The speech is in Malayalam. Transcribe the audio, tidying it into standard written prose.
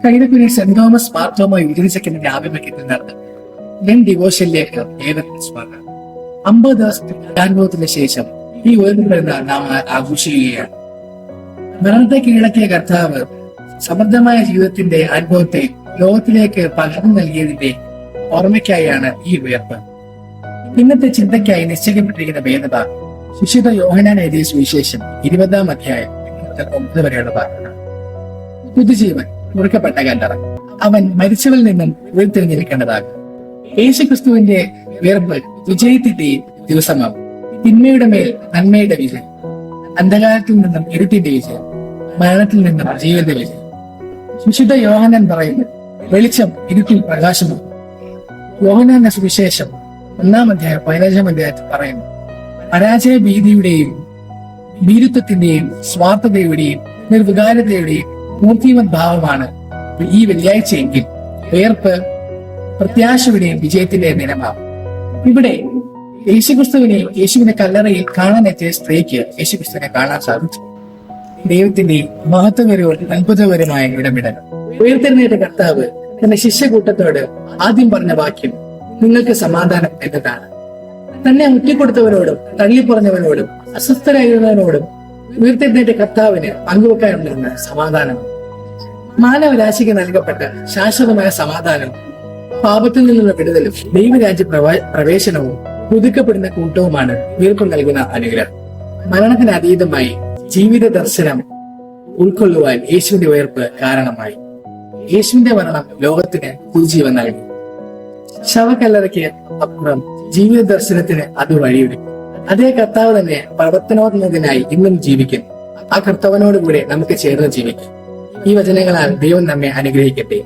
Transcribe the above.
കൈതക്കുരി സെന്റ് തോമസ് മാർത്തോമ യുവജന സെക്കൻഡിന്റെ ആഭിമുഖ്യത്തിൽ നടന്ന ലെൻ ഡിവോഷനിലേക്ക് ഏവർക്കും സ്വാഗതം. 50 ദിവസത്തെ അനുഭവത്തിന് ശേഷം ഈ ഉയർന്നുവരുന്ന നാം ആഘോഷിക്കുകയാണ്. മരണത്തെ കീഴടക്കിയ കർത്താവ് സമൃദ്ധമായ ജീവിതത്തിന്റെ അനുഭവത്തെ ലോകത്തിലേക്ക് പകർന്നു നൽകിയതിന്റെ ഓർമ്മയ്ക്കായാണ് ഈ ഉയർപ്പ്. ഇന്നത്തെ ചിന്തയ്ക്കായി നിശ്ചയിക്കപ്പെട്ടിരിക്കുന്ന വേദന വിശുദ്ധ യോഹന്നാൻ എഴുതിയ സുവിശേഷം 20-ാം അധ്യായം 9 വരെയുള്ള ഭാഗമാണ്. പുതുജീവൻ, മുറിക്കപ്പെട്ട കല്ലറ, അവൻ മരിച്ചവരിൽ നിന്നും ഉയർത്തെഴുന്നേൽക്കേണ്ടതാകും. യേശു ക്രിസ്തുവിന്റെ ഉയർപ്പ് വിജയത്തിന്റെ ദിവസമാകും. തിന്മയുടെ മേൽ നന്മയുടെ വിജയം, അന്ധകാരത്തിൽ നിന്നും ഇരുട്ടിന്റെ വിജയം, മരണത്തിൽ നിന്നും ജീവിത വിജയം. വിശുദ്ധ യോഹന്നാൻ പറയുന്നു, വെളിച്ചം ഇരുട്ടിൽ പ്രകാശമാകും. യോഹന്നാന്റെ സുവിശേഷം 1-ാം അധ്യായം 15-ാം അധ്യായത്തിൽ പറയുന്നു, പരാജയ ഭീതിയുടെയും ഭീരുത്വത്തിന്റെയും സ്വാർത്ഥതയുടെയും നിർവികാരതയുടെയും മൂർത്തിമത് ഭാവമാണ് ഈ വെള്ളിയാഴ്ചയെങ്കിൽ ഉയർപ്പ് പ്രത്യാശയുടെയും വിജയത്തിന്റെ ദിനമാകും. ഇവിടെ യേശുവിന്റെ കല്ലറയിൽ കാണാനെത്തിയ സ്ത്രീക്ക് യേശുക്രിസ്തുവിനെ കാണാൻ സാധിച്ചു. ദൈവത്തിന്റെ മഹത്വകരവും അത്ഭുതകരമായ ഇടപെടൽ. ഉയർത്തെഴുന്നേറ്റ കർത്താവ് തന്റെ ശിഷ്യകൂട്ടത്തോട് ആദ്യം പറഞ്ഞ വാക്യം നിങ്ങൾക്ക് സമാധാനം എന്നതാണ്. തന്നെ ഒറ്റിക്കൊടുത്തവരോടും തള്ളിപ്പറഞ്ഞവരോടും അസ്വസ്ഥരായിരുന്നവരോടും ഉയർത്തെഴുന്നേറ്റ കർത്താവിന് പങ്കുവെക്കാനുണ്ടെന്ന് സമാധാനം. മാനവരാശിക്ക് നൽകപ്പെട്ട ശാശ്വതമായ സമാധാനം, പാപത്തിൽ നിന്നുള്ള വിടുതലും ദൈവരാജ്യ പ്രവേശനവും പുതുക്കപ്പെടുന്ന കൂട്ടവുമാണ് ഉയർപ്പ് നൽകുന്ന അനുഗ്രഹം. മരണത്തിന് അതീതമായി ജീവിത ദർശനം ഉൾക്കൊള്ളുവാൻ യേശുവിന്റെ ഉയർപ്പ് കാരണമായി. യേശുവിന്റെ മരണം ലോകത്തിന് പുതുജീവൻ നൽകി. ശവക്കല്ലറയ്ക്ക് അപ്പുറം ജീവിത ദർശനത്തിന് അത് വഴിയൊരുക്കും. അതേ കർത്താവ് തന്നെ പ്രവർത്തനോന്മുഖനായി ഇന്നും ജീവിക്കുന്നു. ആ കർത്താവിനോടുകൂടെ നമുക്ക് ചേർന്ന് ജീവിക്കും. ഈ വചനങ്ങളാൽ ദൈവം നമ്മെ അനുഗ്രഹിക്കട്ടെ.